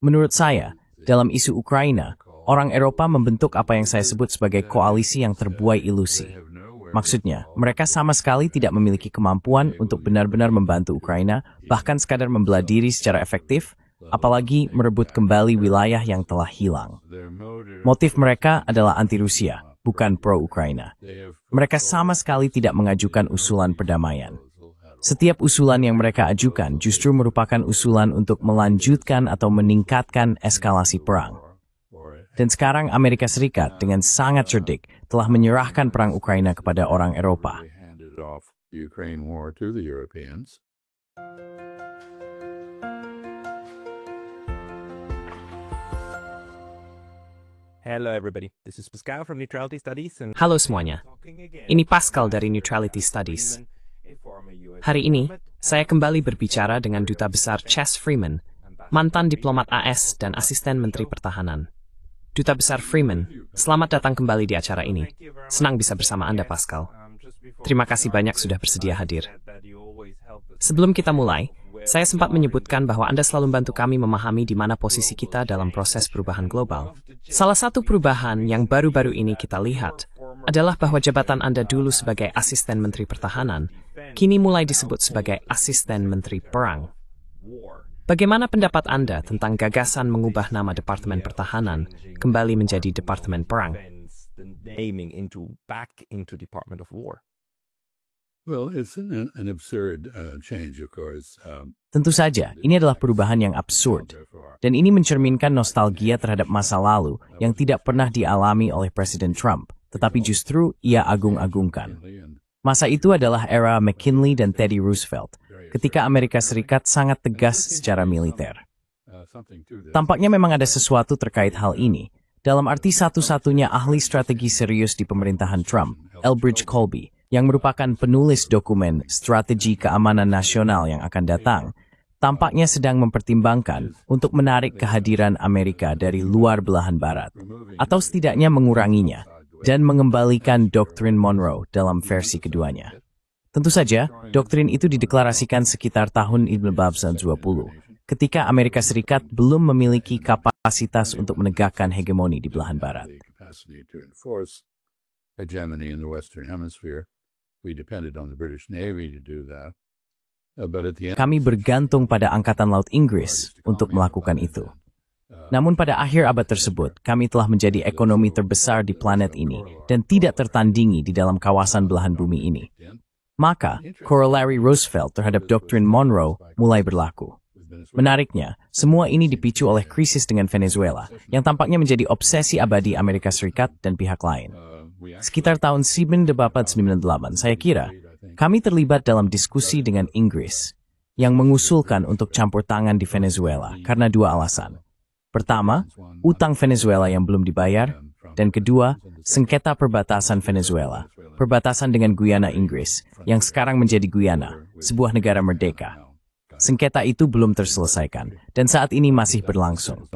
Menurut saya, dalam isu Ukraina, orang Eropa membentuk apa yang saya sebut sebagai koalisi yang terbuai ilusi. Maksudnya, mereka sama sekali tidak memiliki kemampuan untuk benar-benar membantu Ukraina, bahkan sekadar membelah diri secara efektif, apalagi merebut kembali wilayah yang telah hilang. Motif mereka adalah anti-Rusia, bukan pro-Ukraina. Mereka sama sekali tidak mengajukan usulan perdamaian. Setiap usulan yang mereka ajukan justru merupakan usulan untuk melanjutkan atau meningkatkan eskalasi perang. Dan sekarang Amerika Serikat dengan sangat cerdik telah menyerahkan perang Ukraina kepada orang Eropa. Hello everybody, this is Pascal from Neutrality Studies. Halo semuanya, ini Pascal dari Neutrality Studies. Hari ini, saya kembali berbicara dengan Duta Besar Chas Freeman, mantan diplomat AS dan asisten Menteri Pertahanan. Duta Besar Freeman, selamat datang kembali di acara ini. Senang bisa bersama Anda, Pascal. Terima kasih banyak sudah bersedia hadir. Sebelum kita mulai, saya sempat menyebutkan bahwa Anda selalu membantu kami memahami di mana posisi kita dalam proses perubahan global. Salah satu perubahan yang baru-baru ini kita lihat adalah bahwa jabatan Anda dulu sebagai asisten Menteri Pertahanan kini mulai disebut sebagai asisten Menteri Perang. Bagaimana pendapat Anda tentang gagasan mengubah nama Departemen Pertahanan kembali menjadi Departemen Perang? Tentu saja, ini adalah perubahan yang absurd. Dan ini mencerminkan nostalgia terhadap masa lalu yang tidak pernah dialami oleh Presiden Trump, tetapi justru ia agung-agungkan. Masa itu adalah era McKinley dan Teddy Roosevelt, ketika Amerika Serikat sangat tegas secara militer. Tampaknya memang ada sesuatu terkait hal ini, dalam arti satu-satunya ahli strategi serius di pemerintahan Trump, Elbridge Colby, yang merupakan penulis dokumen Strategi Keamanan Nasional yang akan datang, tampaknya sedang mempertimbangkan untuk menarik kehadiran Amerika dari luar belahan barat, atau setidaknya menguranginya, dan mengembalikan doktrin Monroe dalam versi keduanya. Tentu saja, doktrin itu dideklarasikan sekitar tahun 1920, ketika Amerika Serikat belum memiliki kapasitas untuk menegakkan hegemoni di belahan barat. Kami bergantung pada Angkatan Laut Inggris untuk melakukan itu. Namun pada akhir abad tersebut, kami telah menjadi ekonomi terbesar di planet ini dan tidak tertandingi di dalam kawasan belahan bumi ini. Maka, corollary Roosevelt terhadap doktrin Monroe mulai berlaku. Menariknya, semua ini dipicu oleh krisis dengan Venezuela, yang tampaknya menjadi obsesi abadi Amerika Serikat dan pihak lain. Sekitar tahun 1898, saya kira, kami terlibat dalam diskusi dengan Inggris, yang mengusulkan untuk campur tangan di Venezuela karena dua alasan. Pertama, utang Venezuela yang belum dibayar, dan kedua, sengketa perbatasan Venezuela, perbatasan dengan Guyana Inggris, yang sekarang menjadi Guyana, sebuah negara merdeka. Sengketa itu belum terselesaikan, dan saat ini masih berlangsung.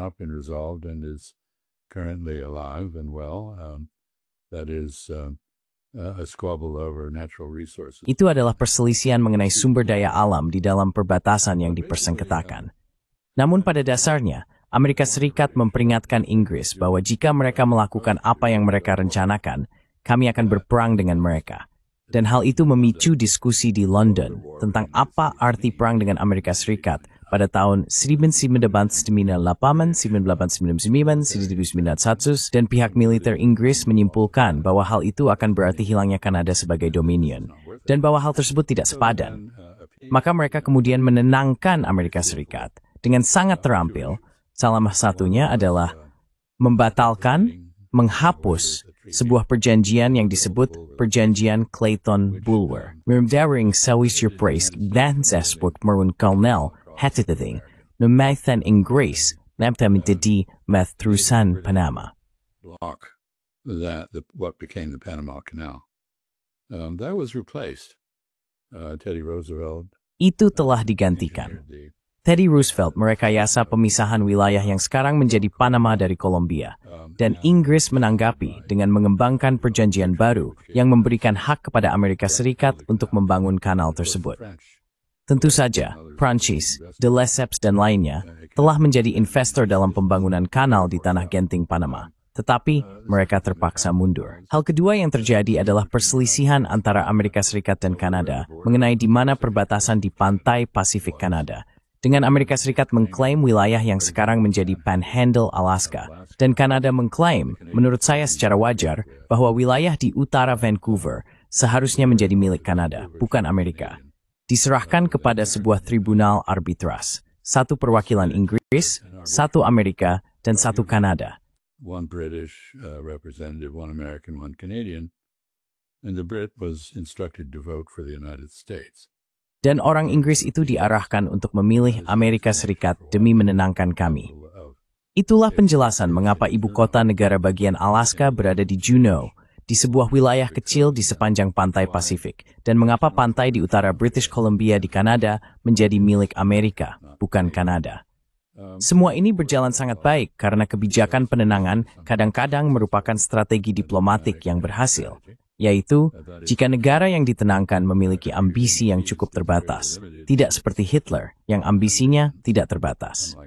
Itu adalah perselisihan mengenai sumber daya alam di dalam perbatasan yang dipersengketakan. Namun pada dasarnya, Amerika Serikat memperingatkan Inggris bahwa jika mereka melakukan apa yang mereka rencanakan, kami akan berperang dengan mereka. Dan hal itu memicu diskusi di London tentang apa arti perang dengan Amerika Serikat pada tahun 1998, 1999, 1991, dan pihak militer Inggris menyimpulkan bahwa hal itu akan berarti hilangnya Kanada sebagai dominion, dan bahwa hal tersebut tidak sepadan. Maka mereka kemudian menenangkan Amerika Serikat dengan sangat terampil. Salah satunya adalah membatalkan, menghapus sebuah perjanjian yang disebut Perjanjian Clayton-Bulwer. Memdaring sawis Surprise dan zesport merun kolonel hatitating na mathan Inggris na menjadi terusan Panama. What became the Panama Canal. That was replaced. Teddy Roosevelt. Itu telah digantikan. Teddy Roosevelt merekayasa pemisahan wilayah yang sekarang menjadi Panama dari Kolombia, dan Inggris menanggapi dengan mengembangkan perjanjian baru yang memberikan hak kepada Amerika Serikat untuk membangun kanal tersebut. Tentu saja, Prancis, de Lesseps dan lainnya telah menjadi investor dalam pembangunan kanal di tanah Genting Panama. Tetapi, mereka terpaksa mundur. Hal kedua yang terjadi adalah perselisihan antara Amerika Serikat dan Kanada mengenai di mana perbatasan di pantai Pasifik Kanada. Dengan Amerika Serikat mengklaim wilayah yang sekarang menjadi Panhandle, Alaska, dan Kanada mengklaim, menurut saya secara wajar, bahwa wilayah di utara Vancouver seharusnya menjadi milik Kanada, bukan Amerika. Diserahkan kepada sebuah tribunal arbitras, satu perwakilan Inggris, satu Amerika, dan satu Kanada. One British representative, one American, one Canadian, and the Brit was instructed to vote for the United States. Dan orang Inggris itu diarahkan untuk memilih Amerika Serikat demi menenangkan kami. Itulah penjelasan mengapa ibu kota negara bagian Alaska berada di Juneau, di sebuah wilayah kecil di sepanjang pantai Pasifik, dan mengapa pantai di utara British Columbia di Kanada menjadi milik Amerika, bukan Kanada. Semua ini berjalan sangat baik karena kebijakan penenangan kadang-kadang merupakan strategi diplomatik yang berhasil, yaitu jika negara yang ditenangkan memiliki ambisi yang cukup terbatas, tidak seperti Hitler yang ambisinya tidak terbatas.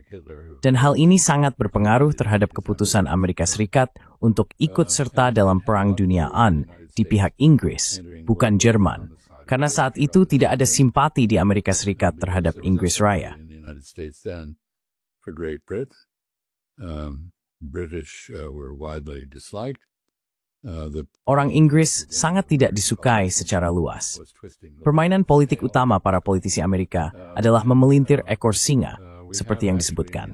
Dan hal ini sangat berpengaruh terhadap keputusan Amerika Serikat untuk ikut serta dalam Perang Dunia II di pihak Inggris, bukan Jerman, karena saat itu tidak ada simpati di Amerika Serikat terhadap Inggris Raya. Orang Inggris sangat tidak disukai secara luas. Permainan politik utama para politisi Amerika adalah memelintir ekor singa, seperti yang disebutkan.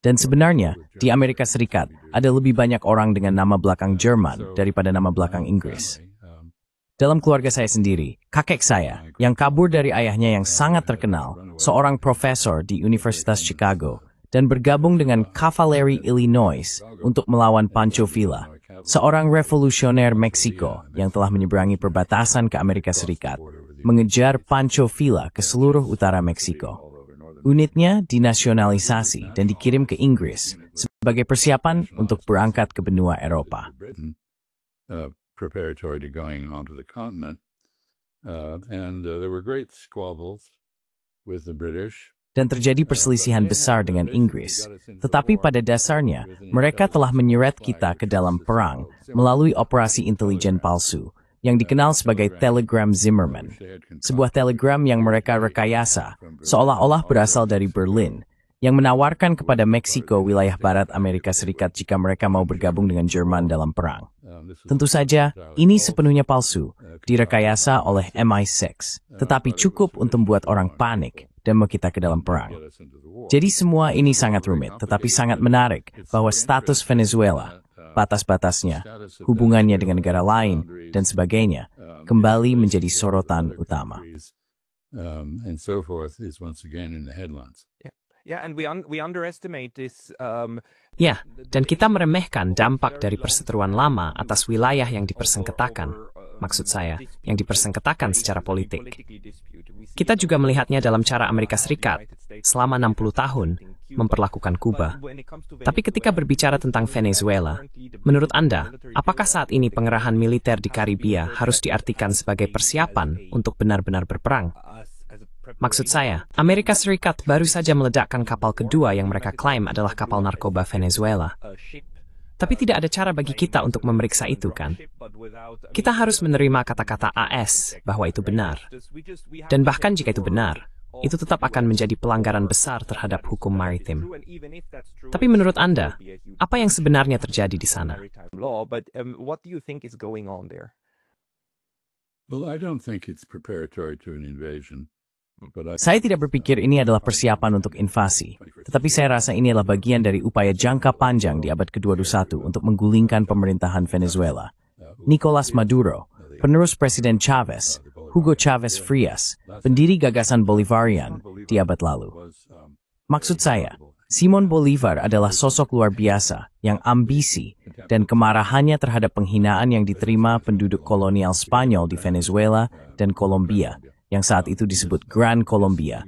Dan sebenarnya, di Amerika Serikat ada lebih banyak orang dengan nama belakang Jerman daripada nama belakang Inggris. Dalam keluarga saya sendiri, kakek saya, yang kabur dari ayahnya yang sangat terkenal, seorang profesor di Universitas Chicago, dan bergabung dengan Cavalry Illinois untuk melawan Pancho Villa, seorang revolusioner Meksiko yang telah menyeberangi perbatasan ke Amerika Serikat, mengejar Pancho Villa ke seluruh utara Meksiko. Unitnya dinasionalisasi dan dikirim ke Inggris sebagai persiapan untuk berangkat ke benua Eropa. Preparatory to going onto the continent, and there were great squabbles with the British. Dan terjadi perselisihan besar dengan Inggris. Tetapi pada dasarnya, mereka telah menyeret kita ke dalam perang melalui operasi intelijen palsu, yang dikenal sebagai Telegram Zimmerman. Sebuah telegram yang mereka rekayasa, seolah-olah berasal dari Berlin, yang menawarkan kepada Meksiko wilayah barat Amerika Serikat jika mereka mau bergabung dengan Jerman dalam perang. Tentu saja, ini sepenuhnya palsu, direkayasa oleh MI6, tetapi cukup untuk membuat orang panik dan mau kita ke dalam perang. Jadi semua ini sangat rumit, tetapi sangat menarik bahwa status Venezuela, batas-batasnya, hubungannya dengan negara lain, dan sebagainya, kembali menjadi sorotan utama. And so forth is once again in the headlines. And we underestimate this. Ya, dan kita meremehkan dampak dari perseteruan lama atas wilayah yang dipersengketakan. Maksud saya, yang dipersengketakan secara politik. Kita juga melihatnya dalam cara Amerika Serikat selama 60 tahun memperlakukan Kuba. Tapi ketika berbicara tentang Venezuela, menurut Anda, apakah saat ini pengerahan militer di Karibia harus diartikan sebagai persiapan untuk benar-benar berperang? Maksud saya, Amerika Serikat baru saja meledakkan kapal kedua yang mereka klaim adalah kapal narkoba Venezuela. Tapi tidak ada cara bagi kita untuk memeriksa itu, kan? Kita harus menerima kata-kata AS bahwa itu benar. Dan bahkan jika itu benar, itu tetap akan menjadi pelanggaran besar terhadap hukum maritim. Tapi menurut Anda, apa yang sebenarnya terjadi di sana? Well, I don't think it's preparatory to an invasion. Saya tidak berpikir ini adalah persiapan untuk invasi, tetapi saya rasa ini adalah bagian dari upaya jangka panjang di abad ke-21 untuk menggulingkan pemerintahan Venezuela. Nicolas Maduro, penerus Presiden Chavez, Hugo Chavez Frias, pendiri gagasan Bolivarian di abad lalu. Maksud saya, Simon Bolivar adalah sosok luar biasa yang ambisi dan kemarahannya terhadap penghinaan yang diterima penduduk kolonial Spanyol di Venezuela dan Kolombia, yang saat itu disebut Gran Colombia.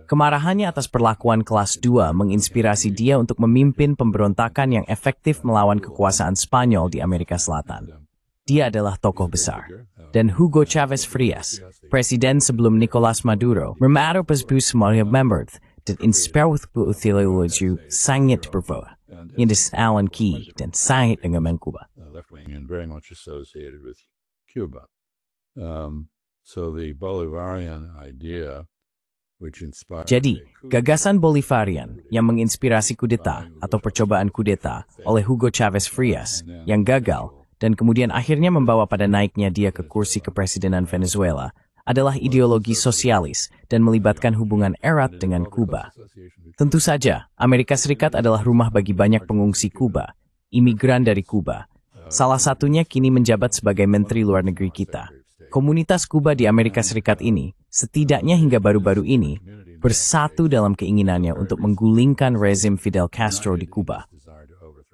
Kemarahannya atas perlakuan kelas 2 menginspirasi dia untuk memimpin pemberontakan yang efektif melawan kekuasaan Spanyol di Amerika Selatan. dia adalah tokoh besar. Dan Hugo Chavez Frias, presiden sebelum Nicolas Maduro, merupakan sebagai member dan inspirasi ideologi sangat berbeda. Ini Alan Key dan sangat dengan Kuba. Left-wing and very much associated with Cuba. So the Bolivarian idea, which inspired Jadi, gagasan Bolivarian yang menginspirasi kudeta atau percobaan kudeta oleh Hugo Chavez Frias yang gagal dan kemudian akhirnya membawa pada naiknya dia ke kursi kepresidenan Venezuela adalah ideologi sosialis dan melibatkan hubungan erat dengan Kuba. Tentu saja, Amerika Serikat adalah rumah bagi banyak pengungsi Kuba, imigran dari Kuba. Salah satunya kini menjabat sebagai Menteri Luar Negeri kita. Komunitas Kuba di Amerika Serikat ini, setidaknya hingga baru-baru ini, bersatu dalam keinginannya untuk menggulingkan rezim Fidel Castro di Kuba.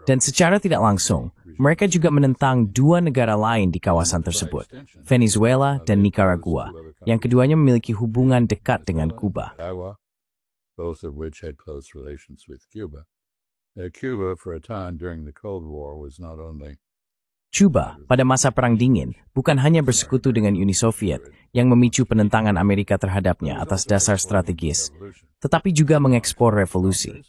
Dan secara tidak langsung, mereka juga menentang dua negara lain di kawasan tersebut, Venezuela dan Nicaragua, yang keduanya memiliki hubungan dekat dengan Kuba. Both of which had close relations with Cuba. Cuba, for a time during the Cold War, was not only Cuba, pada masa Perang Dingin, bukan hanya bersekutu dengan Uni Soviet yang memicu penentangan Amerika terhadapnya atas dasar strategis, tetapi juga mengekspor revolusi.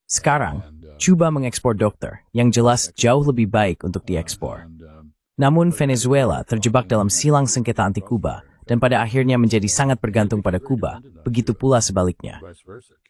Sekarang, Cuba mengekspor dokter, yang jelas jauh lebih baik untuk diekspor. Namun Venezuela terjebak dalam silang sengketa anti-Kuba, dan pada akhirnya menjadi sangat bergantung pada Kuba, begitu pula sebaliknya.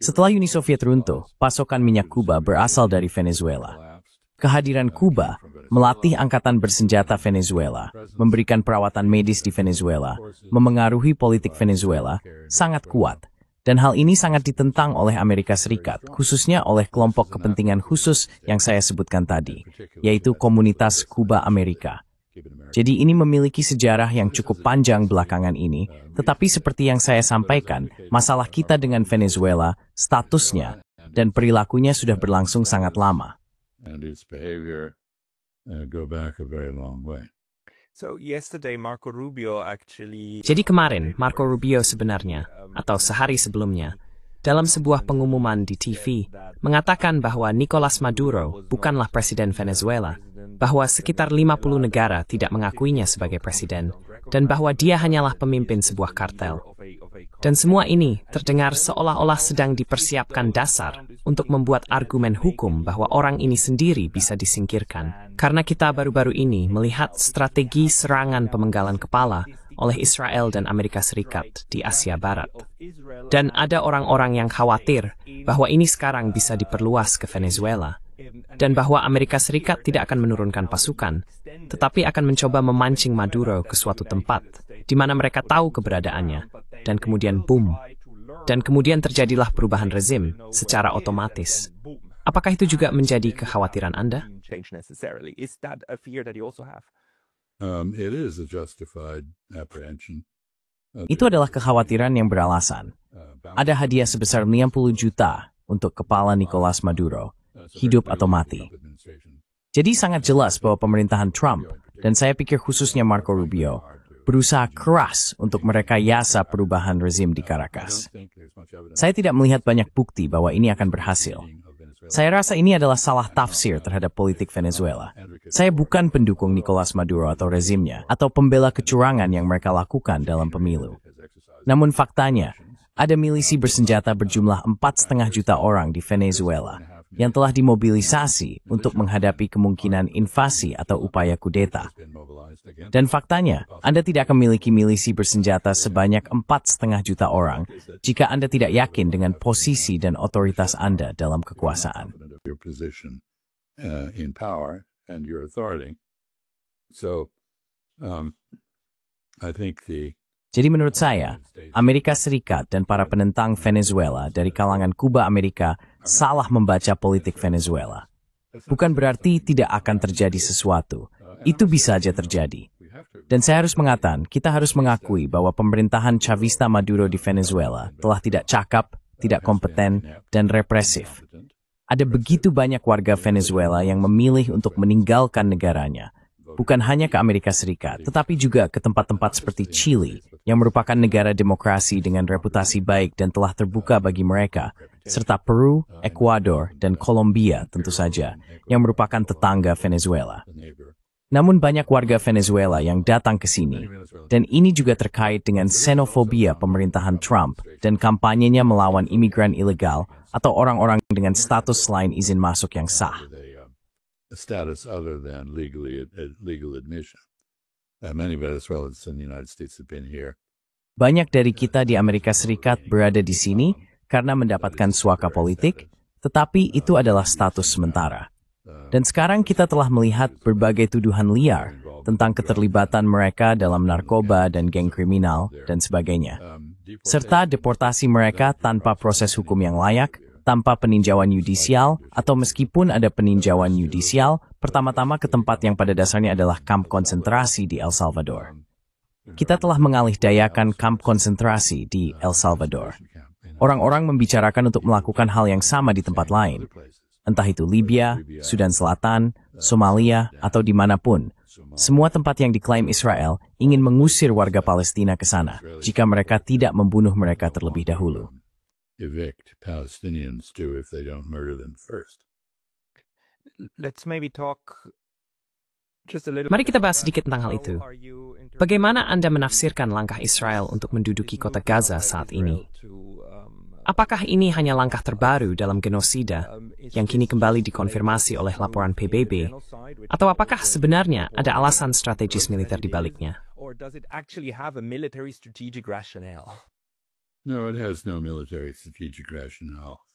Setelah Uni Soviet runtuh, pasokan minyak Kuba berasal dari Venezuela. Kehadiran Kuba melatih angkatan bersenjata Venezuela, memberikan perawatan medis di Venezuela, memengaruhi politik Venezuela, sangat kuat. Dan hal ini sangat ditentang oleh Amerika Serikat, khususnya oleh kelompok kepentingan khusus yang saya sebutkan tadi, yaitu komunitas Kuba Amerika. Jadi ini memiliki sejarah yang cukup panjang belakangan ini, tetapi seperti yang saya sampaikan, masalah kita dengan Venezuela, statusnya, dan perilakunya sudah berlangsung sangat lama. and its behavior go back a very long way. So yesterday Marco Rubio actually Jadi kemarin, Marco Rubio sebenarnya, atau sehari sebelumnya, dalam sebuah pengumuman di TV, mengatakan bahwa Nicolas Maduro bukanlah presiden Venezuela, bahwa sekitar 50 negara tidak mengakuinya sebagai presiden, dan bahwa dia hanyalah pemimpin sebuah kartel. Dan semua ini terdengar seolah-olah sedang dipersiapkan dasar untuk membuat argumen hukum bahwa orang ini sendiri bisa disingkirkan. Karena kita baru-baru ini melihat strategi serangan pemenggalan kepala oleh Israel dan Amerika Serikat di Asia Barat. Dan ada orang-orang yang khawatir bahwa ini sekarang bisa diperluas ke Venezuela, dan bahwa Amerika Serikat tidak akan menurunkan pasukan, tetapi akan mencoba memancing Maduro ke suatu tempat, di mana mereka tahu keberadaannya, dan kemudian boom. Dan kemudian terjadilah perubahan rezim secara otomatis. Apakah itu juga menjadi kekhawatiran Anda? Is that a fear that you also have? It is a justified apprehension. Itu adalah kekhawatiran yang beralasan. Ada hadiah sebesar 90 juta untuk kepala Nicolas Maduro, hidup atau mati. Jadi sangat jelas bahwa pemerintahan Trump, dan saya pikir khususnya Marco Rubio, berusaha keras untuk merekayasa perubahan rezim di Caracas. Saya tidak melihat banyak bukti bahwa ini akan berhasil. Saya rasa ini adalah salah tafsir terhadap politik Venezuela. Saya bukan pendukung Nicolas Maduro atau rezimnya, atau pembela kecurangan yang mereka lakukan dalam pemilu. Namun faktanya, ada milisi bersenjata berjumlah 4,5 juta orang di Venezuela yang telah dimobilisasi untuk menghadapi kemungkinan invasi atau upaya kudeta. Dan faktanya, Anda tidak akan memiliki milisi bersenjata sebanyak 4,5 juta orang jika Anda tidak yakin dengan posisi dan otoritas Anda dalam kekuasaan. Your position in power and your authority. So, I think Jadi menurut saya, Amerika Serikat dan para penentang Venezuela dari kalangan Kuba Amerika salah membaca politik Venezuela. Bukan berarti tidak akan terjadi sesuatu. Itu bisa saja terjadi. Dan saya harus mengatakan, kita harus mengakui bahwa pemerintahan Chavista Maduro di Venezuela telah tidak cakap, tidak kompeten, dan represif. Ada begitu banyak warga Venezuela yang memilih untuk meninggalkan negaranya. Bukan hanya ke Amerika Serikat, tetapi juga ke tempat-tempat seperti Chile, yang merupakan negara demokrasi dengan reputasi baik dan telah terbuka bagi mereka, serta Peru, Ekuador, dan Kolombia tentu saja, yang merupakan tetangga Venezuela. Namun banyak warga Venezuela yang datang ke sini, dan ini juga terkait dengan xenofobia pemerintahan Trump dan kampanyenya melawan imigran ilegal atau orang-orang dengan status selain izin masuk yang sah. A status other than legal admission. Many Venezuelans in the United States have been here. Banyak dari kita di Amerika Serikat berada di sini karena mendapatkan suaka politik, tetapi itu adalah status sementara. Dan sekarang kita telah melihat berbagai tuduhan liar tentang keterlibatan mereka dalam narkoba dan geng kriminal dan sebagainya. Serta deportasi mereka tanpa proses hukum yang layak, tanpa peninjauan yudisial, atau meskipun ada peninjauan yudisial, pertama-tama ke tempat yang pada dasarnya adalah kamp konsentrasi di El Salvador. Kita telah mengalihdayakan kamp konsentrasi di El Salvador. Orang-orang membicarakan untuk melakukan hal yang sama di tempat lain. Entah itu Libya, Sudan Selatan, Somalia, atau dimanapun. Semua tempat yang diklaim Israel ingin mengusir warga Palestina ke sana jika mereka tidak membunuh mereka terlebih dahulu. Evict Palestinians too if they don't murder them first. Let's maybe talk just a little. Mari kita bahas sedikit tentang hal itu. Bagaimana Anda menafsirkan langkah Israel untuk menduduki kota Gaza saat ini? Apakah ini hanya langkah terbaru dalam genosida yang kini kembali dikonfirmasi oleh laporan PBB? Atau apakah sebenarnya ada alasan strategis militer di baliknya? No, it has no military strategic rationale.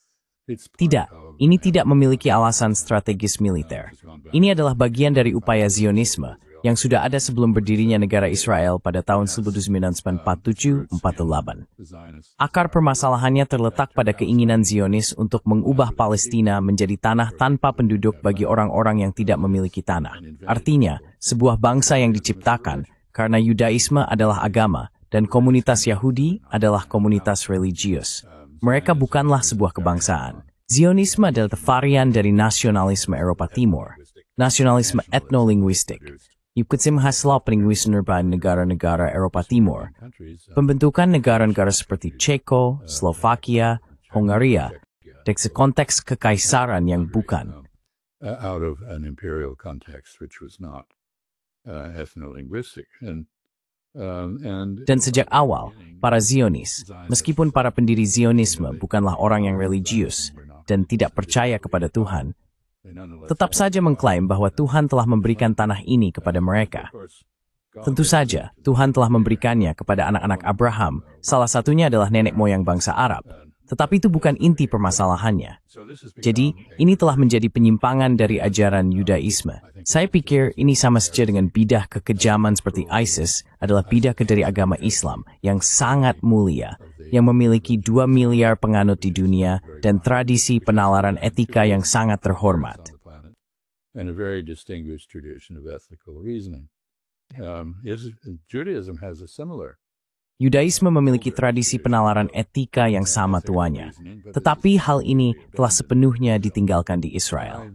Tidak, ini tidak memiliki alasan strategis militer. Ini adalah bagian dari upaya Zionisme yang sudah ada sebelum berdirinya negara Israel pada tahun 1947-48. Akar permasalahannya terletak pada keinginan Zionis untuk mengubah Palestina menjadi tanah tanpa penduduk bagi orang-orang yang tidak memiliki tanah. Artinya, sebuah bangsa yang diciptakan karena Yudaisme adalah agama dan komunitas Yahudi adalah komunitas religius. Mereka bukanlah sebuah kebangsaan. Zionisme adalah varian dari nasionalisme Eropa Timur, nasionalisme etnolinguistik. Yukutim hasil peningguisan negara-negara Eropa Timur. Pembentukan negara-negara seperti Ceko, Slovakia, Hongaria, dari konteks kekaisaran yang bukan. Out of an imperial context which was not ethnolinguistic. Dan sejak awal, para Zionis, meskipun para pendiri Zionisme bukanlah orang yang religius dan tidak percaya kepada Tuhan, tetap saja mengklaim bahwa Tuhan telah memberikan tanah ini kepada mereka. Tentu saja, Tuhan telah memberikannya kepada anak-anak Abraham, salah satunya adalah nenek moyang bangsa Arab. Tetapi itu bukan inti permasalahannya. Jadi, ini telah menjadi penyimpangan dari ajaran Yudaisme. Saya pikir ini sama saja dengan bidah kekejaman seperti ISIS adalah bidah dari agama Islam yang sangat mulia, yang memiliki 2 miliar penganut di dunia dan tradisi penalaran etika yang sangat terhormat. And a very distinguished tradition of ethical reasoning. Judaism has a similar. Yudaisme memiliki tradisi penalaran etika yang sama tuanya, tetapi hal ini telah sepenuhnya ditinggalkan di Israel.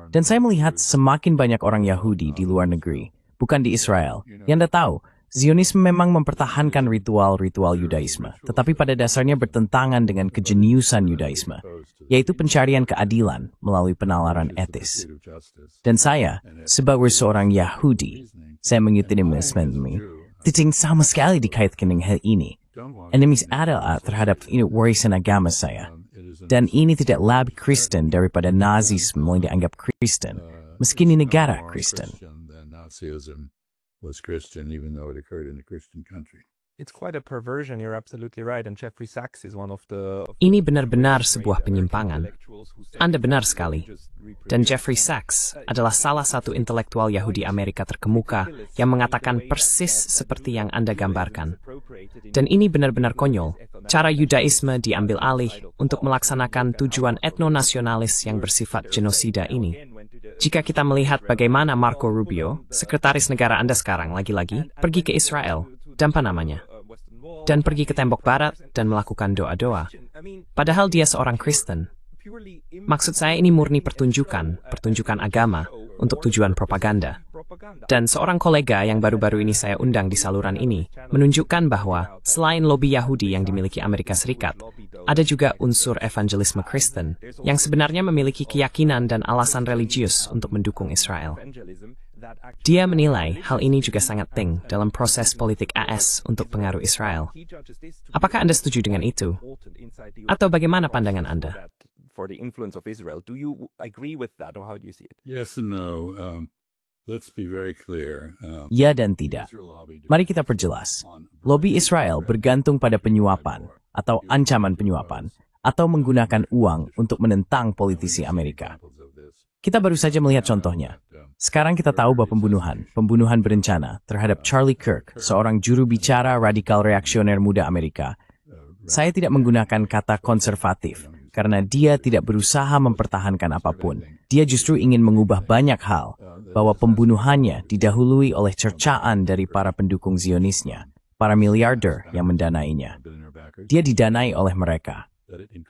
Dan saya melihat semakin banyak orang Yahudi di luar negeri, bukan di Israel, yang Anda tahu, Zionisme memang mempertahankan ritual-ritual Yudaisme, tetapi pada dasarnya bertentangan dengan kejeniusan Yudaisme, yaitu pencarian keadilan melalui penalaran etis. Dan saya, sebagai seorang Yahudi, saya mengikuti ini, tidak sama sekali dikaitkan dengan hal ini. Enemies adalah terhadap warisan agama saya. Dan ini tidak lebih Kristen daripada Nazisme yang dianggap Kristen, meski di negara Kristen. Was Christian even though it occurred in a Christian country. It's quite a perversion, you're absolutely right, and Jeffrey Sachs is one of the... Ini benar-benar sebuah penyimpangan. Anda benar sekali. Dan Jeffrey Sachs adalah salah satu intelektual Yahudi Amerika terkemuka yang mengatakan persis seperti yang Anda gambarkan. Dan ini benar-benar konyol. Cara Yudaisme diambil alih untuk melaksanakan tujuan etnonasionalis yang bersifat genosida ini. Jika kita melihat bagaimana Marco Rubio, sekretaris negara Anda sekarang lagi-lagi, pergi ke Israel, dan apa namanya? Dan pergi ke tembok barat dan melakukan doa-doa. Padahal dia seorang Kristen. Maksud saya ini murni pertunjukan agama untuk tujuan propaganda. Dan seorang kolega yang baru-baru ini saya undang di saluran ini menunjukkan bahwa selain lobi Yahudi yang dimiliki Amerika Serikat, ada juga unsur evangelisme Kristen yang sebenarnya memiliki keyakinan dan alasan religius untuk mendukung Israel. Dia menilai hal ini juga sangat penting dalam proses politik AS untuk pengaruh Israel. Apakah Anda setuju dengan itu? Atau bagaimana pandangan Anda? For the influence of Israel, do you agree with that, or how do you see it? Yes and no. Let's be very clear. Ya dan tidak. Mari kita perjelas. Lobi Israel bergantung pada penyuapan atau ancaman penyuapan atau menggunakan uang untuk menentang politisi Amerika. Kita baru saja melihat contohnya. Sekarang kita tahu bahwa pembunuhan berencana terhadap Charlie Kirk, seorang juru bicara radikal reaksioner muda Amerika. Saya tidak menggunakan kata konservatif, karena dia tidak berusaha mempertahankan apapun. Dia justru ingin mengubah banyak hal, bahwa pembunuhannya didahului oleh cercaan dari para pendukung Zionisnya, para miliarder yang mendanainya. Dia didanai oleh mereka.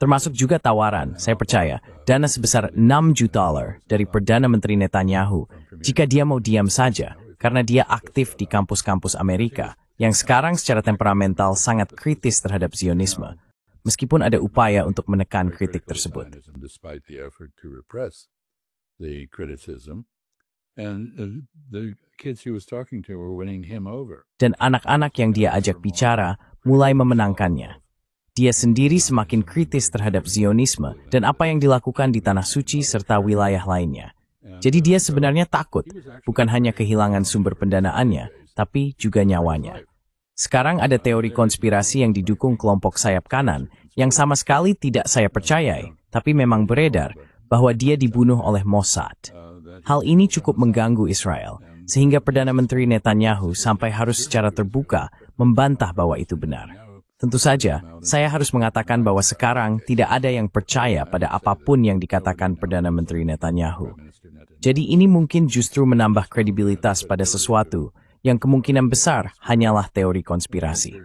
Termasuk juga tawaran, saya percaya, dana sebesar $6 juta dari Perdana Menteri Netanyahu jika dia mau diam saja, karena dia aktif di kampus-kampus Amerika yang sekarang secara temperamental sangat kritis terhadap Zionisme, meskipun ada upaya untuk menekan kritik tersebut. Dan anak-anak yang dia ajak bicara mulai memenangkannya. Dia sendiri semakin kritis terhadap Zionisme dan apa yang dilakukan di Tanah Suci serta wilayah lainnya. Jadi dia sebenarnya takut, bukan hanya kehilangan sumber pendanaannya, tapi juga nyawanya. Sekarang ada teori konspirasi yang didukung kelompok sayap kanan, yang sama sekali tidak saya percayai, tapi memang beredar, bahwa dia dibunuh oleh Mossad. Hal ini cukup mengganggu Israel, sehingga Perdana Menteri Netanyahu sampai harus secara terbuka membantah bahwa itu benar. Tentu saja, saya harus mengatakan bahwa sekarang tidak ada yang percaya pada apapun yang dikatakan Perdana Menteri Netanyahu. Jadi ini mungkin justru menambah kredibilitas pada sesuatu yang kemungkinan besar hanyalah teori konspirasi.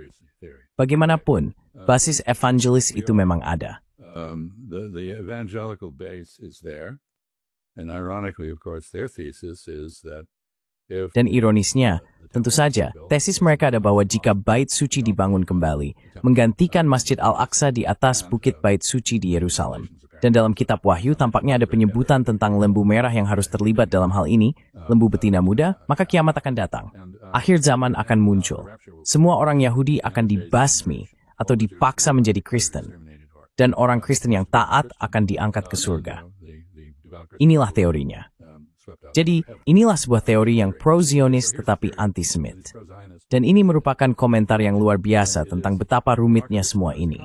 Bagaimanapun, basis evangelis itu memang ada. The evangelical base is there, and ironically, of course, their thesis is that Dan ironisnya, tentu saja, tesis mereka ada bahwa jika Bait Suci dibangun kembali, menggantikan Masjid Al-Aqsa di atas Bukit Bait Suci di Yerusalem. Dan dalam kitab Wahyu tampaknya ada penyebutan tentang lembu merah yang harus terlibat dalam hal ini, lembu betina muda, maka kiamat akan datang. Akhir zaman akan muncul. Semua orang Yahudi akan dibasmi atau dipaksa menjadi Kristen. Dan orang Kristen yang taat akan diangkat ke surga. Inilah teorinya. Jadi, inilah sebuah teori yang pro-Zionis tetapi anti-Semit. Dan ini merupakan komentar yang luar biasa tentang betapa rumitnya semua ini.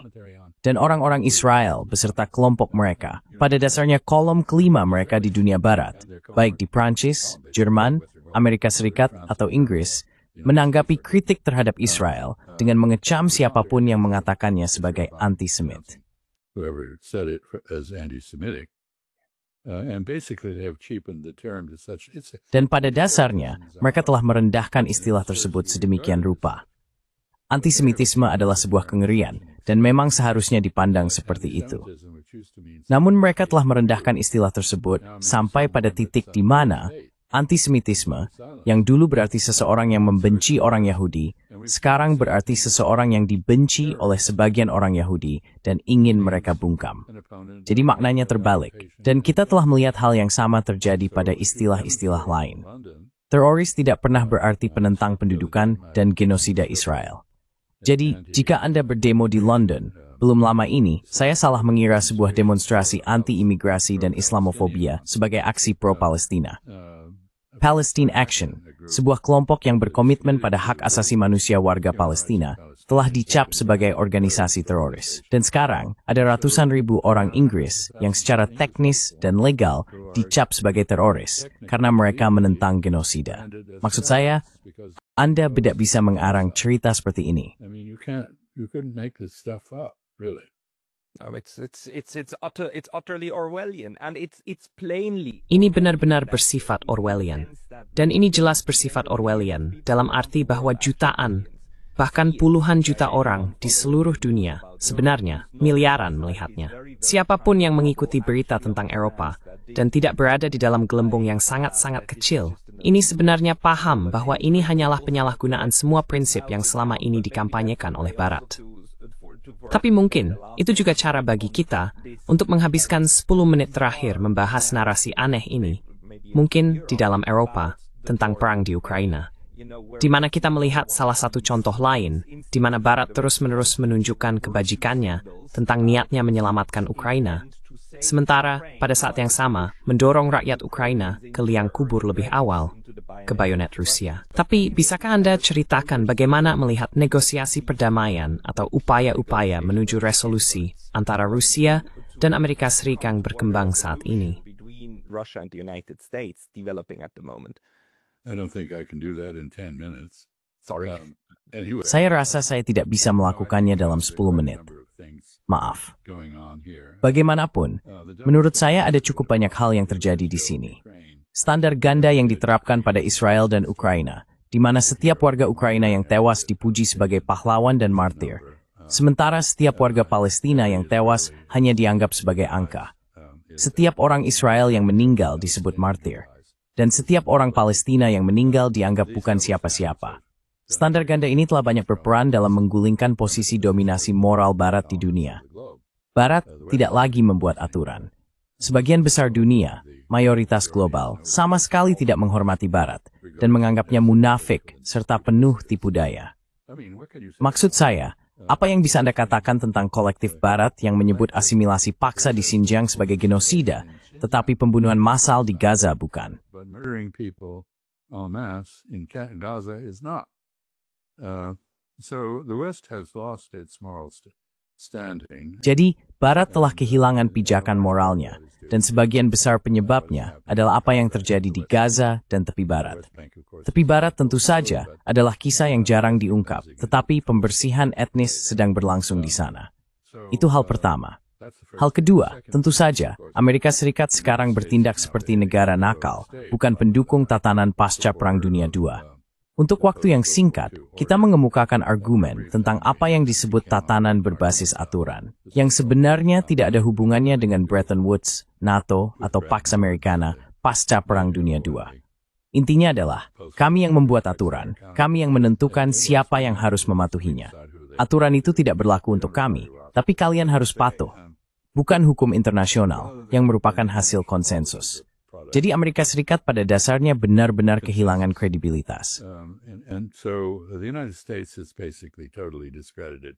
Dan orang-orang Israel beserta kelompok mereka, pada dasarnya kolom kelima mereka di dunia barat, baik di Prancis, Jerman, Amerika Serikat, atau Inggris, menanggapi kritik terhadap Israel dengan mengecam siapapun yang mengatakannya sebagai anti-Semit. whoever said it as anti-Semitic. And basically they have cheapened the term to such. Dan pada dasarnya, mereka telah merendahkan istilah tersebut sedemikian rupa. Antisemitisme adalah sebuah kengerian, dan memang seharusnya dipandang seperti itu. Namun mereka telah merendahkan istilah tersebut sampai pada titik di mana antisemitisme, yang dulu berarti seseorang yang membenci orang Yahudi, sekarang berarti seseorang yang dibenci oleh sebagian orang Yahudi dan ingin mereka bungkam. Jadi maknanya terbalik, dan kita telah melihat hal yang sama terjadi pada istilah-istilah lain. Teroris tidak pernah berarti penentang pendudukan dan genosida Israel. Jadi, jika Anda berdemo di London, belum lama ini, saya salah mengira sebuah demonstrasi anti-imigrasi dan Islamofobia sebagai aksi pro-Palestina. Palestine Action, sebuah kelompok yang berkomitmen pada hak asasi manusia warga Palestina, telah dicap sebagai organisasi teroris. Dan sekarang, ada ratusan ribu orang Inggris yang secara teknis dan legal dicap sebagai teroris karena mereka menentang genosida. Maksud saya, Anda tidak bisa mengarang cerita seperti ini. You couldn't make this stuff up, really. It's utterly Orwellian, and it's plainly. Ini benar-benar bersifat Orwellian. Dan ini jelas bersifat Orwellian, dalam arti bahwa jutaan, bahkan puluhan juta orang di seluruh dunia, sebenarnya miliaran melihatnya. Siapapun yang mengikuti berita tentang Eropa dan tidak berada di dalam gelembung yang sangat-sangat kecil, ini sebenarnya paham bahwa ini hanyalah penyalahgunaan semua prinsip yang selama ini dikampanyekan oleh Barat. Tapi mungkin itu juga cara bagi kita untuk menghabiskan 10 menit terakhir membahas narasi aneh ini, mungkin di dalam Eropa, tentang perang di Ukraina, di mana kita melihat salah satu contoh lain, di mana Barat terus-menerus menunjukkan kebajikannya tentang niatnya menyelamatkan Ukraina, sementara pada saat yang sama mendorong rakyat Ukraina ke liang kubur lebih awal, ke bayonet Rusia. Tapi bisakah Anda ceritakan bagaimana melihat negosiasi perdamaian atau upaya-upaya menuju resolusi antara Rusia dan Amerika Serikat berkembang saat ini? I don't think I can do that in 10 minutes. Sorry. Anyway, Saya rasa saya tidak bisa melakukannya dalam 10 menit. Maaf. going on here. Bagaimanapun, menurut saya ada cukup banyak hal yang terjadi di sini. Standar ganda yang diterapkan pada Israel dan Ukraina, di mana setiap warga Ukraina yang tewas dipuji sebagai pahlawan dan martir, sementara setiap warga Palestina yang tewas hanya dianggap sebagai angka. Setiap orang Israel yang meninggal disebut martir, dan setiap orang Palestina yang meninggal dianggap bukan siapa-siapa. Standar ganda ini telah banyak berperan dalam menggulingkan posisi dominasi moral Barat di dunia. Barat tidak lagi membuat aturan. Sebagian besar dunia, mayoritas global, sama sekali tidak menghormati Barat dan menganggapnya munafik serta penuh tipu daya. Maksud saya, apa yang bisa Anda katakan tentang kolektif Barat yang menyebut asimilasi paksa di Xinjiang sebagai genosida, tetapi pembunuhan massal di Gaza bukan? But murdering people en masse in Gaza is not. So the West has lost its moral standing. Jadi, Barat telah kehilangan pijakan moralnya, dan sebagian besar penyebabnya adalah apa yang terjadi di Gaza dan tepi Barat. Tepi Barat tentu saja adalah kisah yang jarang diungkap, tetapi pembersihan etnis sedang berlangsung di sana. Itu hal pertama. Hal kedua, tentu saja, Amerika Serikat sekarang bertindak seperti negara nakal, bukan pendukung tatanan pasca Perang Dunia II. Untuk waktu yang singkat, kita mengemukakan argumen tentang apa yang disebut tatanan berbasis aturan, yang sebenarnya tidak ada hubungannya dengan Bretton Woods, NATO, atau Pax Americana pasca Perang Dunia II. Intinya adalah, kami yang membuat aturan, kami yang menentukan siapa yang harus mematuhinya. Aturan itu tidak berlaku untuk kami, tapi kalian harus patuh. Bukan hukum internasional yang merupakan hasil konsensus. Jadi Amerika Serikat pada dasarnya benar-benar kehilangan kredibilitas. And so the United States is basically totally discredited.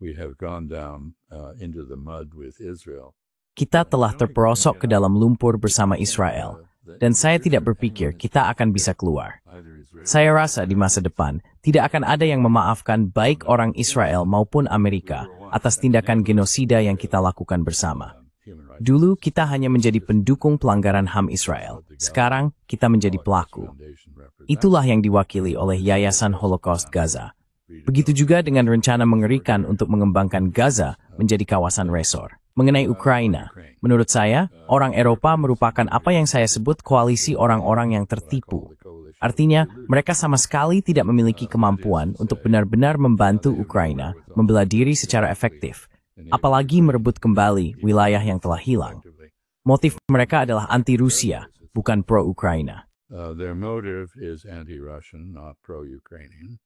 We have gone down into the mud with Israel. Kita telah terperosok ke dalam lumpur bersama Israel, dan saya tidak berpikir kita akan bisa keluar. Saya rasa di masa depan tidak akan ada yang memaafkan baik orang Israel maupun Amerika atas tindakan genosida yang kita lakukan bersama. Dulu kita hanya menjadi pendukung pelanggaran HAM Israel. Sekarang kita menjadi pelaku. Itulah yang diwakili oleh Yayasan Holocaust Gaza. Begitu juga dengan rencana mengerikan untuk mengembangkan Gaza menjadi kawasan resor. Mengenai Ukraina, menurut saya, orang Eropa merupakan apa yang saya sebut koalisi orang-orang yang tertipu. Artinya, mereka sama sekali tidak memiliki kemampuan untuk benar-benar membantu Ukraina membela diri secara efektif, apalagi merebut kembali wilayah yang telah hilang. Motif mereka adalah anti-Rusia, bukan pro-Ukraina. Their motive is anti-Russian, not pro-Ukrainian.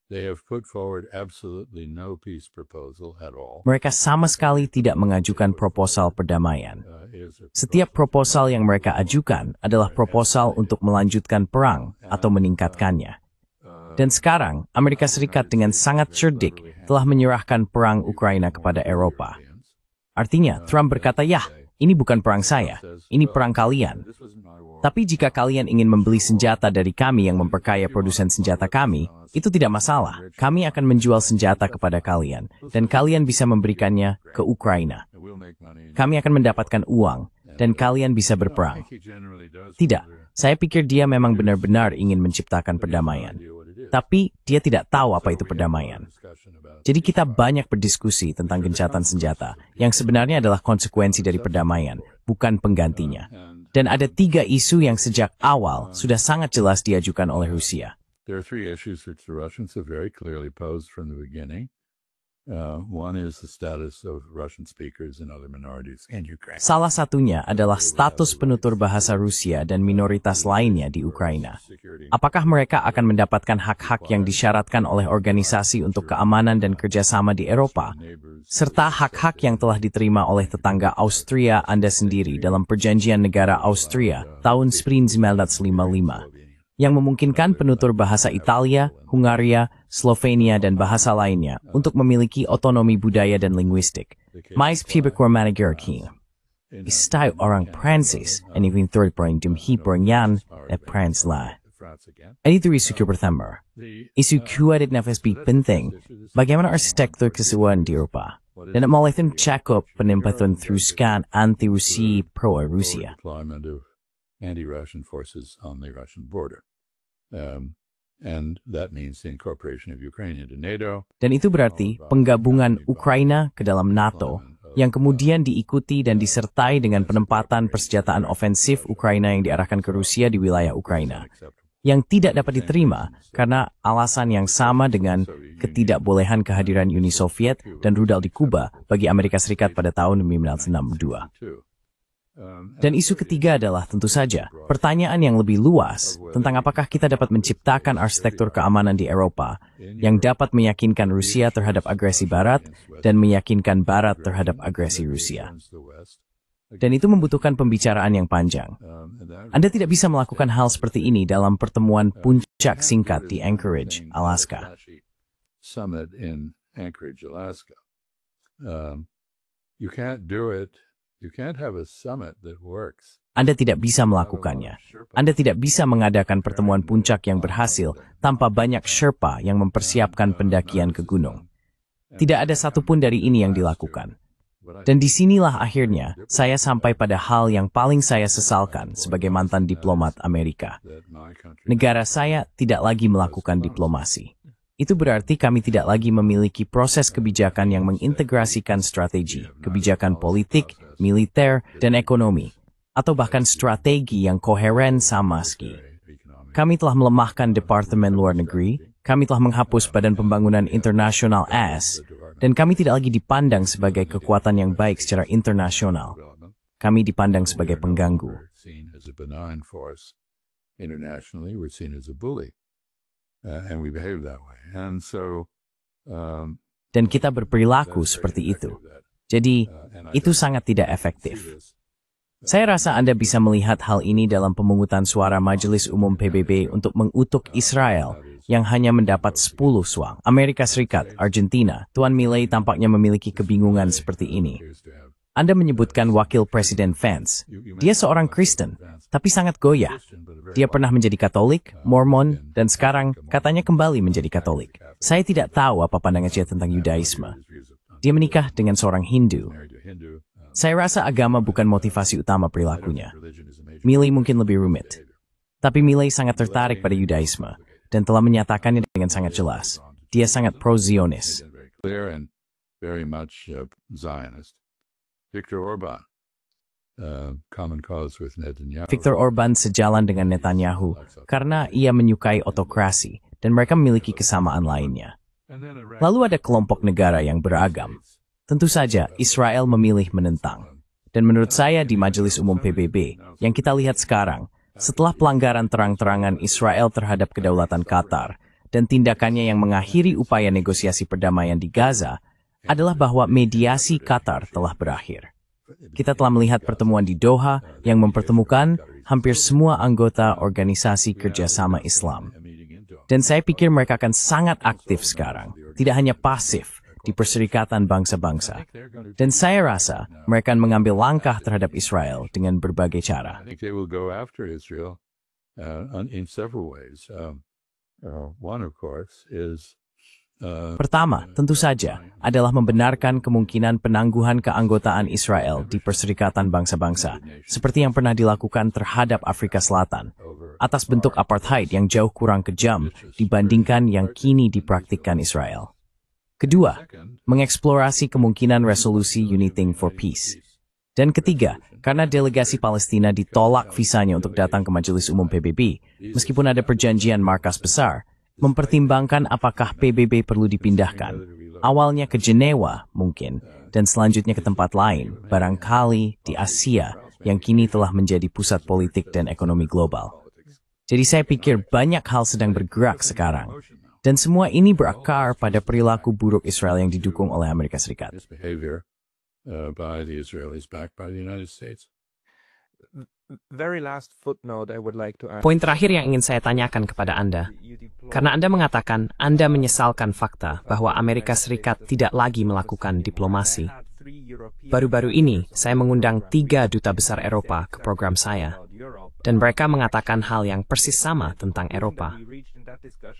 They have put forward absolutely no peace proposal at all. Mereka sama sekali tidak mengajukan proposal perdamaian. Setiap proposal yang mereka ajukan adalah proposal untuk melanjutkan perang atau meningkatkannya. Dan sekarang, Amerika Serikat dengan sangat cerdik telah menyerahkan perang Ukraina kepada Eropa. Artinya, Trump berkata, "Yah, ini bukan perang saya, ini perang kalian. Tapi jika kalian ingin membeli senjata dari kami yang memperkaya produsen senjata kami, itu tidak masalah. Kami akan menjual senjata kepada kalian, dan kalian bisa memberikannya ke Ukraina. Kami akan mendapatkan uang, dan kalian bisa berperang." Tidak, saya pikir dia memang benar-benar ingin menciptakan perdamaian. Tapi dia tidak tahu apa itu perdamaian. Jadi kita banyak berdiskusi tentang gencatan senjata, yang sebenarnya adalah konsekuensi dari perdamaian, bukan penggantinya. Dan ada 3 isu yang sejak awal sudah sangat jelas diajukan oleh Rusia. there are three issues which the Russians have very clearly posed from the beginning. One is the status of Russian speakers and other minorities in Ukraine. Salah satunya adalah status penutur bahasa Rusia dan minoritas lainnya di Ukraina. Apakah mereka akan mendapatkan hak-hak yang disyaratkan oleh Organisasi untuk Keamanan dan Kerjasama di Eropa, serta hak-hak yang telah diterima oleh tetangga Austria Anda sendiri dalam Perjanjian Negara Austria tahun 1955, yang memungkinkan penutur bahasa Italia, Hungaria, Slovenia, dan bahasa lainnya untuk memiliki otonomi budaya dan linguistik. Mais pibakwarmanagarki. Istai orang Prancis, and even third point dumhipornyan e Pransla. Itu isu pertama. Isu kedua dan nafas penting, bagaimana arsitektur keseluruhan di Eropa, dan melihat cakup penempatan teruskan anti-Rusia pro-Rusia. Anti-Russian forces on the Russian border. And that means the incorporation of Ukraine into NATO. Dan itu berarti penggabungan Ukraina ke dalam NATO, yang kemudian diikuti dan disertai dengan penempatan persenjataan ofensif Ukraina yang diarahkan ke Rusia di wilayah Ukraina, yang tidak dapat diterima karena alasan yang sama dengan ketidakbolehan kehadiran Uni Soviet dan rudal di Kuba bagi Amerika Serikat pada tahun 1962. Dan isu ketiga adalah tentu saja pertanyaan yang lebih luas tentang apakah kita dapat menciptakan arsitektur keamanan di Eropa yang dapat meyakinkan Rusia terhadap agresi Barat dan meyakinkan Barat terhadap agresi Rusia. Dan itu membutuhkan pembicaraan yang panjang. Anda tidak bisa melakukan hal seperti ini dalam pertemuan puncak singkat di Anchorage, Alaska. Summit in Anchorage, Alaska. You can't do it. You can't have a summit that works. Anda tidak bisa melakukannya. Anda tidak bisa mengadakan pertemuan puncak yang berhasil tanpa banyak Sherpa yang mempersiapkan pendakian ke gunung. Tidak ada satupun dari ini yang dilakukan. Dan disinilah akhirnya saya sampai pada hal yang paling saya sesalkan sebagai mantan diplomat Amerika. Negara saya tidak lagi melakukan diplomasi. Itu berarti kami tidak lagi memiliki proses kebijakan yang mengintegrasikan strategi, kebijakan politik, militer, dan ekonomi, atau bahkan strategi yang koheren sama sekali. Kami telah melemahkan Departemen Luar Negeri, kami telah menghapus Badan Pembangunan Internasional AS, dan kami tidak lagi dipandang sebagai kekuatan yang baik secara internasional. Kami dipandang sebagai pengganggu. Internationally, we're seen as a bully. And we behave that way. And so, dan kita berperilaku seperti itu. Jadi, itu sangat tidak efektif. Saya rasa Anda bisa melihat hal ini dalam pemungutan suara Majelis Umum PBB untuk mengutuk Israel yang hanya mendapat 10 suara. Amerika Serikat, Argentina, Tuan Milei tampaknya memiliki kebingungan seperti ini. Anda menyebutkan Wakil Presiden Vance. Dia seorang Kristen, tapi sangat goyah. Dia pernah menjadi Katolik, Mormon, dan sekarang katanya kembali menjadi Katolik. Saya tidak tahu apa pandangan dia tentang Yudaisme. Dia menikah dengan seorang Hindu. Saya rasa agama bukan motivasi utama perilakunya. Milei mungkin lebih rumit. Tapi Milei sangat tertarik pada Yudaisme, dan telah menyatakannya dengan sangat jelas. Dia sangat pro-Zionis. Viktor Orban, common cause with Netanyahu. Viktor Orban sejalan dengan Netanyahu karena ia menyukai otokrasi dan mereka memiliki kesamaan lainnya. Lalu ada kelompok negara yang beragam. Tentu saja Israel memilih menentang. Dan menurut saya di Majelis Umum PBB yang kita lihat sekarang, setelah pelanggaran terang-terangan Israel terhadap kedaulatan Qatar dan tindakannya yang mengakhiri upaya negosiasi perdamaian di Gaza, adalah bahwa mediasi Qatar telah berakhir. Kita telah melihat pertemuan di Doha yang mempertemukan hampir semua anggota Organisasi Kerjasama Islam. Dan saya pikir mereka akan sangat aktif sekarang, tidak hanya pasif di Perserikatan Bangsa-Bangsa. Dan saya rasa mereka akan mengambil langkah terhadap Israel dengan berbagai cara. I think they will go after Israel in several ways. One, of course, is Pertama, tentu saja, adalah membenarkan kemungkinan penangguhan keanggotaan Israel di Perserikatan Bangsa-Bangsa, seperti yang pernah dilakukan terhadap Afrika Selatan, atas bentuk apartheid yang jauh kurang kejam dibandingkan yang kini dipraktikkan Israel. Kedua, mengeksplorasi kemungkinan resolusi Uniting for Peace. Dan ketiga, karena delegasi Palestina ditolak visanya untuk datang ke Majelis Umum PBB, meskipun ada perjanjian markas besar, mempertimbangkan apakah PBB perlu dipindahkan. Awalnya ke Jenewa mungkin, dan selanjutnya ke tempat lain, barangkali di Asia yang kini telah menjadi pusat politik dan ekonomi global. Jadi saya pikir banyak hal sedang bergerak sekarang. Dan semua ini berakar pada perilaku buruk Israel yang didukung oleh Amerika Serikat. By the Israelis backed by the United States. Very last footnote I would like to ask. Poin terakhir yang ingin saya tanyakan kepada Anda, karena Anda mengatakan Anda menyesalkan fakta bahwa Amerika Serikat tidak lagi melakukan diplomasi. Baru-baru ini, saya mengundang 3 duta besar Eropa ke program saya, dan mereka mengatakan hal yang persis sama tentang Eropa.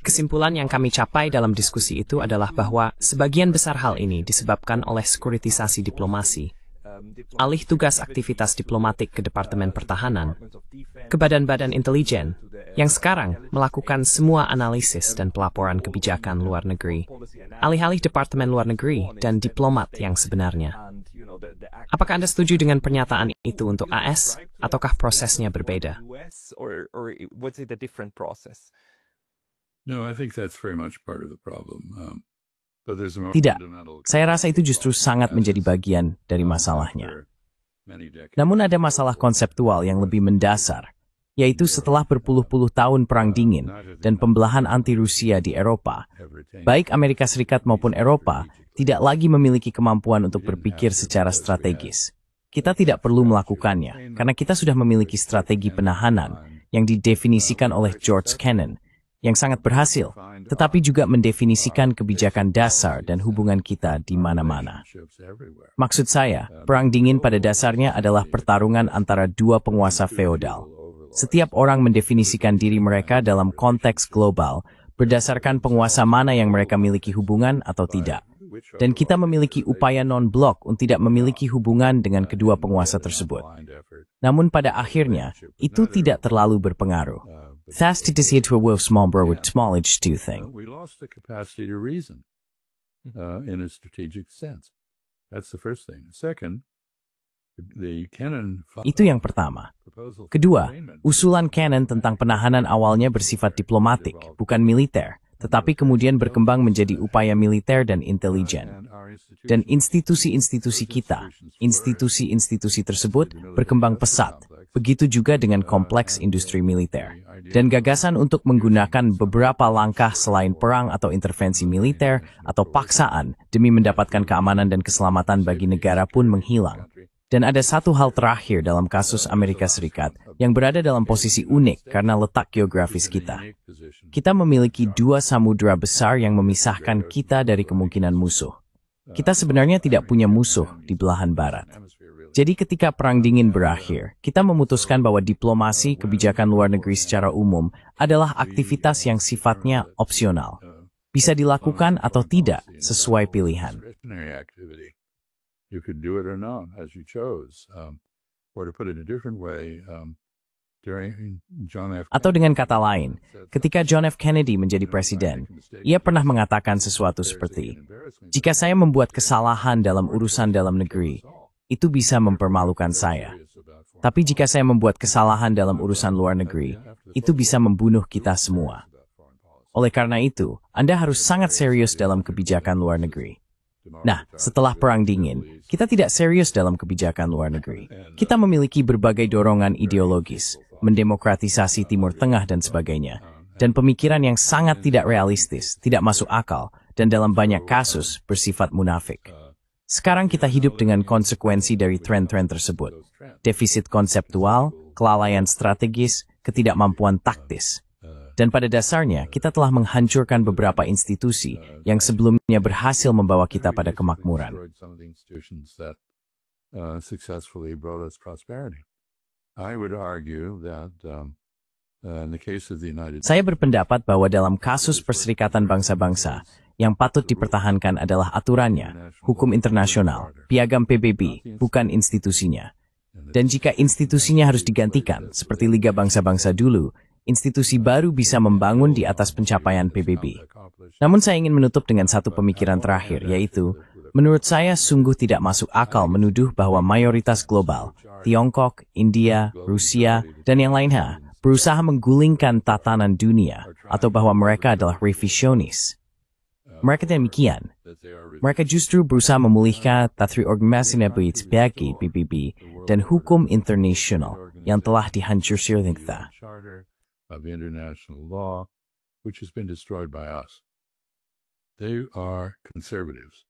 Kesimpulan yang kami capai dalam diskusi itu adalah bahwa sebagian besar hal ini disebabkan oleh sekuritisasi diplomasi, alih tugas aktivitas diplomatik ke Departemen Pertahanan, ke badan-badan intelijen, yang sekarang melakukan semua analisis dan pelaporan kebijakan luar negeri, alih-alih Departemen Luar Negeri dan diplomat yang sebenarnya. Apakah Anda setuju dengan pernyataan itu untuk AS, ataukah prosesnya berbeda? No, I think that's very much part of the problem. Tidak, saya rasa itu justru sangat menjadi bagian dari masalahnya. Namun ada masalah konseptual yang lebih mendasar, yaitu setelah berpuluh-puluh tahun Perang Dingin dan pembelahan anti-Rusia di Eropa, baik Amerika Serikat maupun Eropa tidak lagi memiliki kemampuan untuk berpikir secara strategis. Kita tidak perlu melakukannya, karena kita sudah memiliki strategi penahanan yang didefinisikan oleh George Kennan, yang sangat berhasil, tetapi juga mendefinisikan kebijakan dasar dan hubungan kita di mana-mana. Maksud saya, Perang Dingin pada dasarnya adalah pertarungan antara dua penguasa feodal. Setiap orang mendefinisikan diri mereka dalam konteks global berdasarkan penguasa mana yang mereka miliki hubungan atau tidak. Dan kita memiliki upaya non-blok untuk tidak memiliki hubungan dengan kedua penguasa tersebut. Namun pada akhirnya, itu tidak terlalu berpengaruh. That's to see to a wolf small bro with small age do thing. We lost the capacity to reason in a strategic sense. That's the first thing. Second, the Kennan Itu yang pertama. Kedua, usulan Kennan tentang penahanan awalnya bersifat diplomatik, bukan militer, tetapi kemudian berkembang menjadi upaya militer dan intelijen. Dan institusi-institusi kita, institusi-institusi tersebut berkembang pesat. Begitu juga dengan kompleks industri militer. Dan gagasan untuk menggunakan beberapa langkah selain perang atau intervensi militer atau paksaan demi mendapatkan keamanan dan keselamatan bagi negara pun menghilang. Dan ada satu hal terakhir dalam kasus Amerika Serikat yang berada dalam posisi unik karena letak geografis kita. Kita memiliki 2 samudera besar yang memisahkan kita dari kemungkinan musuh. Kita sebenarnya tidak punya musuh di belahan barat. Jadi ketika Perang Dingin berakhir, kita memutuskan bahwa diplomasi kebijakan luar negeri secara umum adalah aktivitas yang sifatnya opsional. Bisa dilakukan atau tidak sesuai pilihan. You could do it or not, as you chose. Or to put it a different way, during John F. Atau dengan kata lain, ketika John F. Kennedy menjadi presiden, ia pernah mengatakan sesuatu seperti, jika saya membuat kesalahan dalam urusan dalam negeri, itu bisa mempermalukan saya. Tapi jika saya membuat kesalahan dalam urusan luar negeri, itu bisa membunuh kita semua. Oleh karena itu, Anda harus sangat serius dalam kebijakan luar negeri. Nah, setelah Perang Dingin, kita tidak serius dalam kebijakan luar negeri. Kita memiliki berbagai dorongan ideologis, mendemokratisasi Timur Tengah dan sebagainya, dan pemikiran yang sangat tidak realistis, tidak masuk akal, dan dalam banyak kasus bersifat munafik. Sekarang kita hidup dengan konsekuensi dari tren-tren tersebut. Defisit konseptual, kelalaian strategis, ketidakmampuan taktis. Dan pada dasarnya, kita telah menghancurkan beberapa institusi yang sebelumnya berhasil membawa kita pada kemakmuran. Saya berpendapat bahwa dalam kasus Perserikatan Bangsa-Bangsa, yang patut dipertahankan adalah aturannya, hukum internasional, piagam PBB, bukan institusinya. Dan jika institusinya harus digantikan, seperti Liga Bangsa-Bangsa dulu, institusi baru bisa membangun di atas pencapaian PBB. Namun saya ingin menutup dengan satu pemikiran terakhir, yaitu, menurut saya sungguh tidak masuk akal menuduh bahwa mayoritas global, Tiongkok, India, Rusia, dan yang lainnya, berusaha menggulingkan tatanan dunia atau bahwa mereka adalah revisionis. Mereka demikian. Mereka justru berusaha memulihkan tata organisasi sebagai PBB dan hukum internasional yang telah dihancurkan kita. Of international law, which has been destroyed by us. They are conservatives.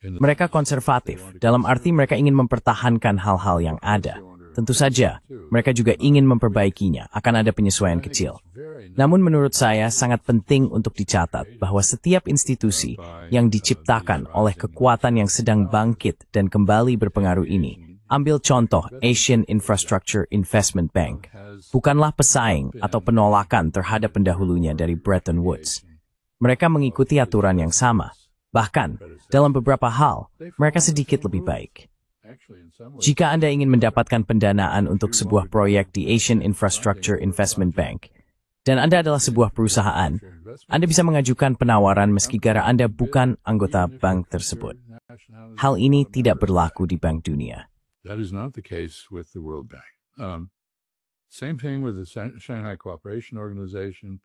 Mereka konservatif, dalam arti mereka ingin mempertahankan hal-hal yang ada. Tentu saja, mereka juga ingin memperbaikinya, akan ada penyesuaian kecil. Namun menurut saya sangat penting untuk dicatat bahwa setiap institusi yang diciptakan oleh kekuatan yang sedang bangkit dan kembali berpengaruh ini, ambil contoh Asian Infrastructure Investment Bank, bukanlah pesaing atau penolakan terhadap pendahulunya dari Bretton Woods. Mereka mengikuti aturan yang sama. Bahkan, dalam beberapa hal, mereka sedikit lebih baik. Jika Anda ingin mendapatkan pendanaan untuk sebuah proyek di Asian Infrastructure Investment Bank, dan Anda adalah sebuah perusahaan, Anda bisa mengajukan penawaran meski gara Anda bukan anggota bank tersebut. Hal ini tidak berlaku di Bank Dunia. That is not the case with the World Bank. Same thing with the Shanghai Cooperation Organization.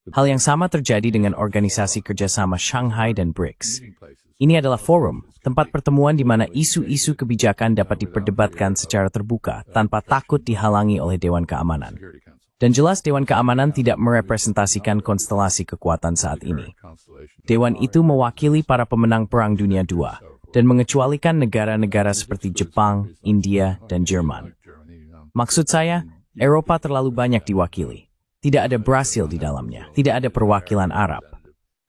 Hal yang sama terjadi dengan Organisasi Kerjasama Shanghai dan BRICS. Ini adalah forum, tempat pertemuan di mana isu-isu kebijakan dapat diperdebatkan secara terbuka tanpa takut dihalangi oleh Dewan Keamanan. Dan jelas Dewan Keamanan tidak merepresentasikan konstelasi kekuatan saat ini. Dewan itu mewakili para pemenang Perang Dunia II dan mengecualikan negara-negara seperti Jepang, India, dan Jerman. Maksud saya, Eropa terlalu banyak diwakili. Tidak ada Brasil di dalamnya, tidak ada perwakilan Arab.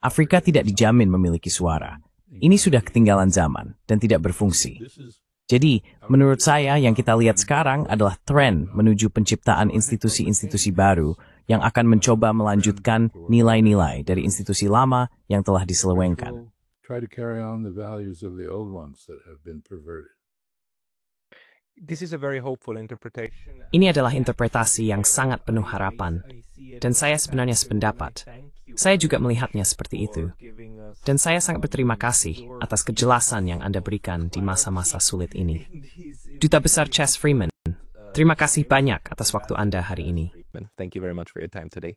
Afrika tidak dijamin memiliki suara. Ini sudah ketinggalan zaman dan tidak berfungsi. Jadi, menurut saya yang kita lihat sekarang adalah tren menuju penciptaan institusi-institusi baru yang akan mencoba melanjutkan nilai-nilai dari institusi lama yang telah diselewengkan. Try to carry on the values of the old ones that have been perverted. This is a very hopeful interpretation. Ini adalah interpretasi yang sangat penuh harapan, dan saya sebenarnya sependapat. Saya juga melihatnya seperti itu. Dan saya sangat berterima kasih atas kejelasan yang Anda berikan di masa-masa sulit ini. Duta Besar Chess Freeman, terima kasih banyak atas waktu Anda hari ini. Thank you very much for your time today.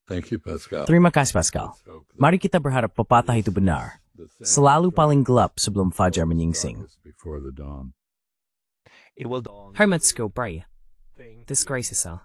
Thank you, Pascal. Terima kasih, Pascal. Mari kita berharap pepatah itu benar. Selalu paling gelap sebelum fajar menyingsing. Before the dawn. It will dawn. Hermits go bray. Disgrace yourself.